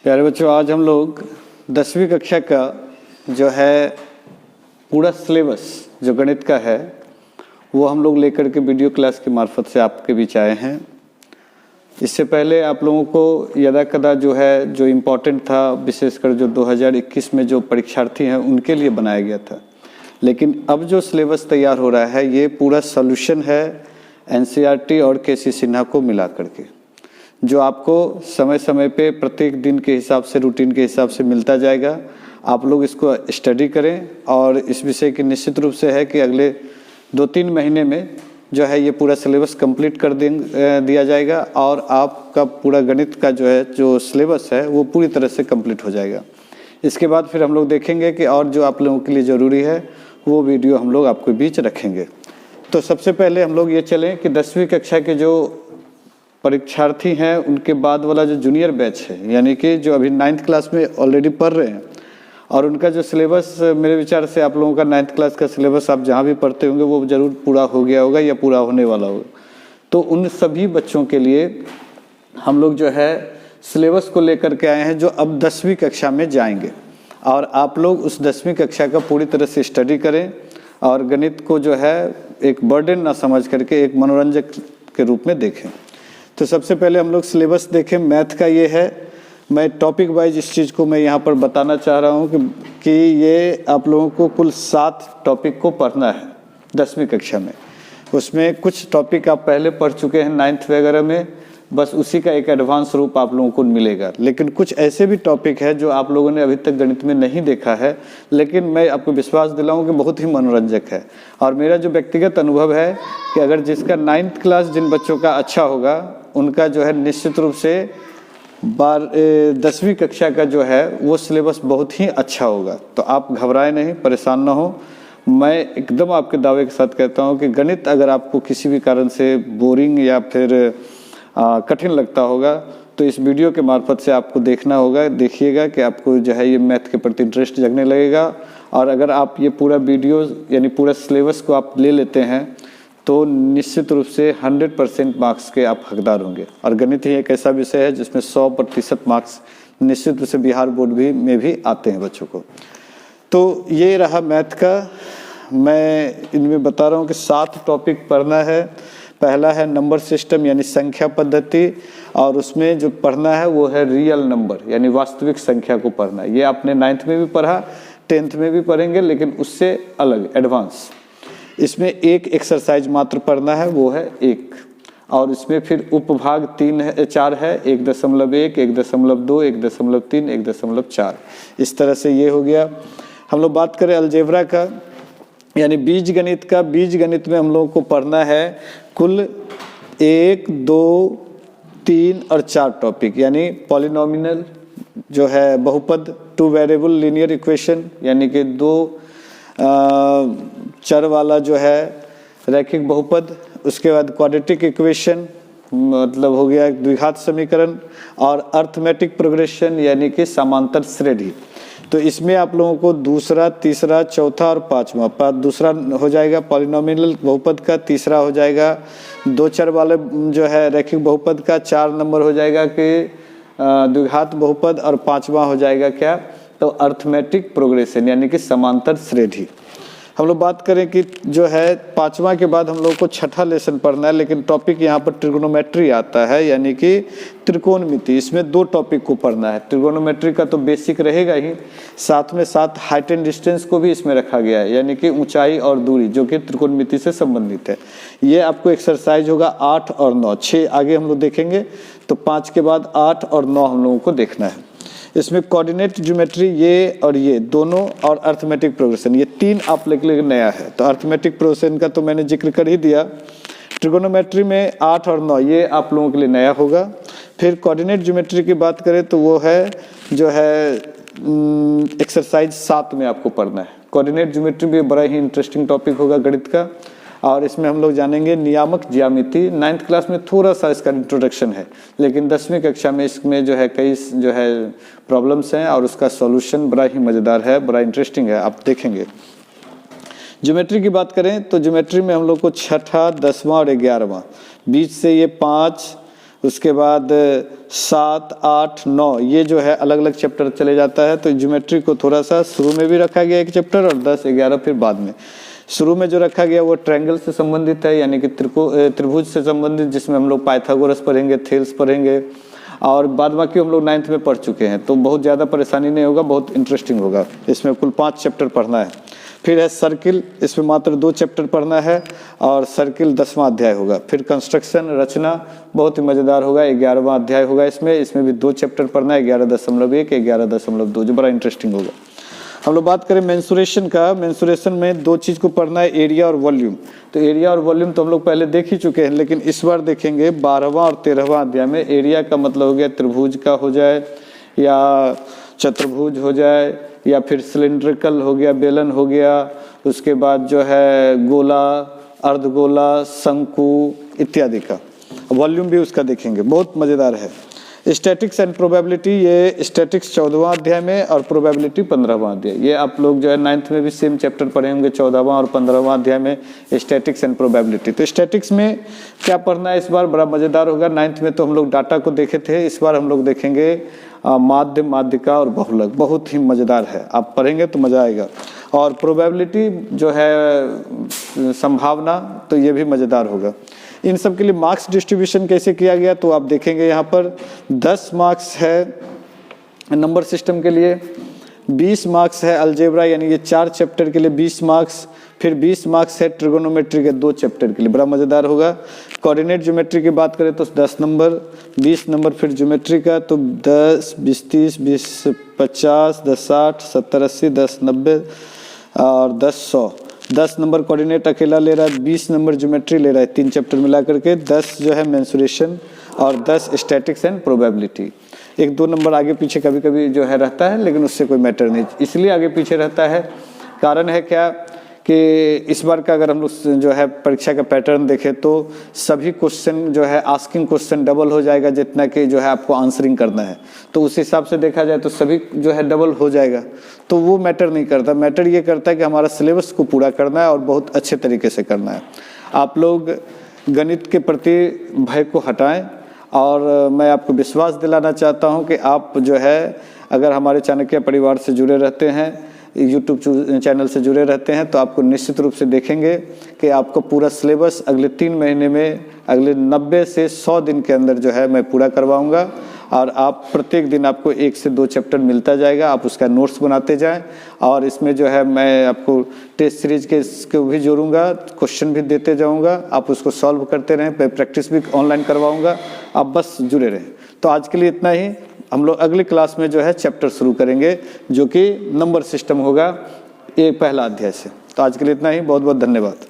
प्यारे बच्चों, आज हम लोग 10वीं कक्षा का जो है पूरा सिलेबस जो गणित का है वो हम लोग लेकर के वीडियो क्लास के मार्फत से आपके बीच आए हैं। इससे पहले आप लोगों को यदा कदा जो इम्पोर्टेंट था, विशेषकर जो 2021 में जो परीक्षार्थी हैं उनके लिए बनाया गया था, लेकिन अब जो सिलेबस तैयार हो रहा है ये पूरा सॉल्यूशन है एनसीईआरटी और केसी सिन्हा को मिला करके, जो आपको समय समय पे प्रत्येक दिन के हिसाब से, रूटीन के हिसाब से मिलता जाएगा। आप लोग इसको स्टडी करें और इस विषय की निश्चित रूप से है कि अगले 2-3 महीने में जो है ये पूरा सिलेबस कंप्लीट कर दिया जाएगा और आपका पूरा गणित का जो सिलेबस है वो पूरी तरह से कंप्लीट हो जाएगा। इसके बाद फिर हम लोग देखेंगे कि और जो आप लोगों के लिए ज़रूरी है वो वीडियो हम लोग आपके बीच रखेंगे। तो सबसे पहले हम लोग ये चलें कि 10वीं कक्षा के जो परीक्षार्थी हैं उनके बाद वाला जो जूनियर बैच है, यानी कि जो अभी 9th क्लास में ऑलरेडी पढ़ रहे हैं और उनका जो सिलेबस, मेरे विचार से आप लोगों का 9th क्लास का सिलेबस आप जहाँ भी पढ़ते होंगे वो ज़रूर पूरा हो गया होगा या पूरा होने वाला होगा। तो उन सभी बच्चों के लिए हम लोग जो है सिलेबस को लेकर के आए हैं जो अब 10वीं कक्षा में जाएंगे, और आप लोग उस 10वीं कक्षा का पूरी तरह से स्टडी करें और गणित को जो है एक बर्डन ना समझ करके एक मनोरंजक के रूप में देखें। तो सबसे पहले हम लोग सिलेबस देखें। मैथ का ये है, मैं टॉपिक वाइज इस चीज़ को मैं यहाँ पर बताना चाह रहा हूँ कि ये आप लोगों को कुल 7 टॉपिक को पढ़ना है 10वीं कक्षा में। उसमें कुछ टॉपिक आप पहले पढ़ चुके हैं 9th वगैरह में, बस उसी का एक एडवांस रूप आप लोगों को मिलेगा। लेकिन कुछ ऐसे भी टॉपिक है जो आप लोगों ने अभी तक गणित में नहीं देखा है, लेकिन मैं आपको विश्वास दिलाऊं कि बहुत ही मनोरंजक है। और मेरा जो व्यक्तिगत अनुभव है कि अगर जिसका 9th क्लास जिन बच्चों का अच्छा होगा उनका जो है निश्चित रूप से 10वीं कक्षा का जो है वो सिलेबस बहुत ही अच्छा होगा। तो आप घबराएं नहीं, परेशान ना हो। मैं एकदम आपके दावे के साथ कहता हूँ कि गणित अगर आपको किसी भी कारण से बोरिंग या फिर कठिन लगता होगा तो इस वीडियो के मार्फत से आपको देखना होगा, देखिएगा कि आपको जो है ये मैथ के प्रति इंटरेस्ट जगने लगेगा। और अगर आप ये पूरा वीडियो यानी पूरा सिलेबस को आप ले लेते हैं तो निश्चित रूप से 100% मार्क्स के आप हकदार होंगे। और गणित ही एक ऐसा विषय है जिसमें 100% मार्क्स निश्चित रूप से बिहार बोर्ड में भी आते हैं बच्चों को। तो ये रहा मैथ का। मैं इनमें बता रहा हूँ कि 7 टॉपिक पढ़ना है। पहला है नंबर सिस्टम यानी संख्या पद्धति, और उसमें जो पढ़ना है वो है रियल नंबर यानी वास्तविक संख्या को पढ़ना है। ये आपने 9th में भी पढ़ा, 10th में भी पढ़ेंगे, लेकिन उससे अलग एडवांस। इसमें एक एक्सरसाइज मात्र पढ़ना है, वो है 1, और इसमें फिर उपभाग 4 है, 1.1, 1.2, 1.3, 1.4। इस तरह से ये हो गया। हम लोग बात करें अलजेब्रा का यानी बीज गणित का। बीज गणित में हम लोगों को पढ़ना है कुल 1, 2, 3 और 4 टॉपिक, यानी पॉलिनोमियल जो है बहुपद, 2 वेरिएबल लीनियर इक्वेशन यानी कि 2 चर वाला जो है रैखिक बहुपद, उसके बाद क्वाड्रेटिक इक्वेशन मतलब हो गया द्विघात समीकरण, और अर्थमेटिक प्रोग्रेशन यानी कि समांतर श्रेणी। तो इसमें आप लोगों को दूसरा, तीसरा, चौथा और पांचवा, दूसरा हो जाएगा पॉलिनोमियल बहुपद का, तीसरा हो जाएगा 2 चर वाले जो है रैखिक बहुपद का, 4 नंबर हो जाएगा कि द्विघात बहुपद, और 5वां हो जाएगा क्या, तो अर्थमेटिक प्रोग्रेशन यानी कि समांतर श्रेणी। हम लोग बात करें कि जो है 5वां के बाद हम लोग को 6ठा लेसन पढ़ना है, लेकिन टॉपिक यहाँ पर ट्रिगोनोमेट्री आता है यानी कि त्रिकोणमिति। इसमें 2 टॉपिक को पढ़ना है। ट्रिगोनोमेट्री का तो बेसिक रहेगा ही, साथ में साथ हाइट एंड डिस्टेंस को भी इसमें रखा गया है यानी कि ऊंचाई और दूरी, जो कि त्रिकोणमिति से संबंधित है। ये आपको एक्सरसाइज होगा 8 और 9, 6 आगे हम लोग देखेंगे, तो 5 के बाद 8 और 9 हम लोगों को देखना है। इसमें कोऑर्डिनेट ज्योमेट्री ये और ये दोनों, और अर्थमेटिक प्रोग्रेशन, ये 3 आप लोग के लिए नया है। तो अर्थमेटिक प्रोग्रेशन का तो मैंने जिक्र कर ही दिया। ट्रिगोनोमेट्री में 8 और 9 ये आप लोगों के लिए नया होगा। फिर कोऑर्डिनेट ज्योमेट्री की बात करें तो वो है जो है एक्सरसाइज 7 में आपको पढ़ना है। कोऑर्डिनेट ज्योमेट्री भी बड़ा ही इंटरेस्टिंग टॉपिक होगा गणित का, और इसमें हम लोग जानेंगे नियामक ज्यामिति। 9th क्लास में थोड़ा सा इसका इंट्रोडक्शन है, लेकिन 10वीं कक्षा में इसमें जो है कई जो है प्रॉब्लम्स हैं और उसका सॉल्यूशन बड़ा ही मज़ेदार है, बड़ा इंटरेस्टिंग है, आप देखेंगे। ज्योमेट्री की बात करें तो ज्योमेट्री में हम लोग को 6ठा, 10वां और 11वां, बीच से ये 5, उसके बाद 7, 8, 9 ये जो है अलग अलग चैप्टर चले जाता है। तो ज्योमेट्री को थोड़ा सा शुरू में भी रखा गया एक चैप्टर, और 10, 11 फिर बाद में। शुरू में जो रखा गया वो ट्रायंगल से संबंधित है, यानी कि त्रिभुज से संबंधित, जिसमें हम लोग पाइथागोरस पढ़ेंगे, थेल्स पढ़ेंगे, और बाद बाकी हम लोग 9th में पढ़ चुके हैं। तो बहुत ज़्यादा परेशानी नहीं होगा, बहुत इंटरेस्टिंग होगा। इसमें कुल 5 चैप्टर पढ़ना है। फिर है सर्किल, इसमें मात्र 2 चैप्टर पढ़ना है, और सर्किल 10वां अध्याय होगा। फिर कंस्ट्रक्शन, रचना, बहुत ही मज़ेदार होगा, 11वां अध्याय होगा। इसमें भी 2 चैप्टर पढ़ना है, 11.1, 11.2, जो बड़ा इंटरेस्टिंग होगा। हम लोग बात करें मेंसुरेशन का। मेंसुरेशन में 2 चीज़ को पढ़ना है, एरिया और वॉल्यूम। तो एरिया और वॉल्यूम तो हम लोग पहले देख ही चुके हैं, लेकिन इस बार देखेंगे 12वां और 13वां अध्याय में। एरिया का मतलब हो गया त्रिभुज का हो जाए, या चतुर्भुज हो जाए, या फिर सिलिंड्रिकल हो गया, बेलन हो गया, उसके बाद जो है गोला, अर्धगोला, शंकु इत्यादि का। वॉल्यूम भी उसका देखेंगे, बहुत मज़ेदार है। स्टैटिक्स एंड प्रोबेबिलिटी, ये स्टैटिक्स 14वां अध्याय में और प्रोबेबिलिटी 15वां अध्याय। ये आप लोग जो है 9th में भी सेम चैप्टर पढ़े होंगे, 14वां और 15वां अध्याय में स्टैटिक्स एंड प्रोबेबिलिटी। तो स्टैटिक्स में क्या पढ़ना है इस बार, बड़ा मज़ेदार होगा। 9th में तो हम लोग डाटा को देखे थे, इस बार हम लोग देखेंगे माध्य, माध्यिका और बहुलक। बहुत ही मज़ेदार है, आप पढ़ेंगे तो मज़ा आएगा। और प्रोबेबिलिटी जो है संभावना, तो ये भी मज़ेदार होगा। इन सब के लिए मार्क्स डिस्ट्रीब्यूशन कैसे किया गया तो आप देखेंगे यहाँ पर 10 मार्क्स है नंबर सिस्टम के लिए, 20 मार्क्स है अलजेब्रा, यानी ये 4 चैप्टर के लिए 20 मार्क्स, फिर 20 मार्क्स है ट्रिगोनोमेट्री के 2 चैप्टर के लिए। बड़ा मज़ेदार होगा। कोऑर्डिनेट ज्योमेट्री की बात करें तो 10 नंबर, 20 नंबर फिर ज्योमेट्री का, तो 10, 20, 30, 20, 50, 10, 60, 70, 80, 10, 90 और 10, 100। 10 नंबर कोऑर्डिनेट अकेला ले रहा है, 20 नंबर ज्योमेट्री ले रहा है, 3 चैप्टर मिला करके, 10 जो है मेंसुरेशन और 10 स्टैटिक्स एंड प्रोबेबिलिटी। 1-2 नंबर आगे पीछे कभी कभी जो है रहता है, लेकिन उससे कोई मैटर नहीं। इसलिए आगे पीछे रहता है, कारण है क्या कि इस बार का अगर हम लोग जो है परीक्षा का पैटर्न देखें तो सभी क्वेश्चन जो है आस्किंग क्वेश्चन डबल हो जाएगा, जितना कि जो है आपको आंसरिंग करना है। तो उस हिसाब से देखा जाए तो सभी जो है डबल हो जाएगा, तो वो मैटर नहीं करता। मैटर ये करता है कि हमारा सिलेबस को पूरा करना है और बहुत अच्छे तरीके से करना है। आप लोग गणित के प्रति भय को हटाएं, और मैं आपको विश्वास दिलाना चाहता हूँ कि आप जो है अगर हमारे चाणक्य परिवार से जुड़े रहते हैं, यूट्यूब चैनल से जुड़े रहते हैं, तो आपको निश्चित रूप से देखेंगे कि आपको पूरा सिलेबस अगले 3 महीने में, अगले 90 से 100 दिन के अंदर जो है मैं पूरा करवाऊंगा। और आप प्रत्येक दिन आपको 1 से 2 चैप्टर मिलता जाएगा, आप उसका नोट्स बनाते जाएं। और इसमें जो है मैं आपको टेस्ट सीरीज के इसको भी जोड़ूंगा, क्वेश्चन भी देते जाऊँगा, आप उसको सॉल्व करते रहें, प्रैक्टिस भी ऑनलाइन करवाऊँगा, आप बस जुड़े रहें। तो आज के लिए इतना ही। हम लोग अगली क्लास में जो है चैप्टर शुरू करेंगे, जो कि नंबर सिस्टम होगा, ये पहला अध्याय से। तो आज के लिए इतना ही, बहुत बहुत धन्यवाद।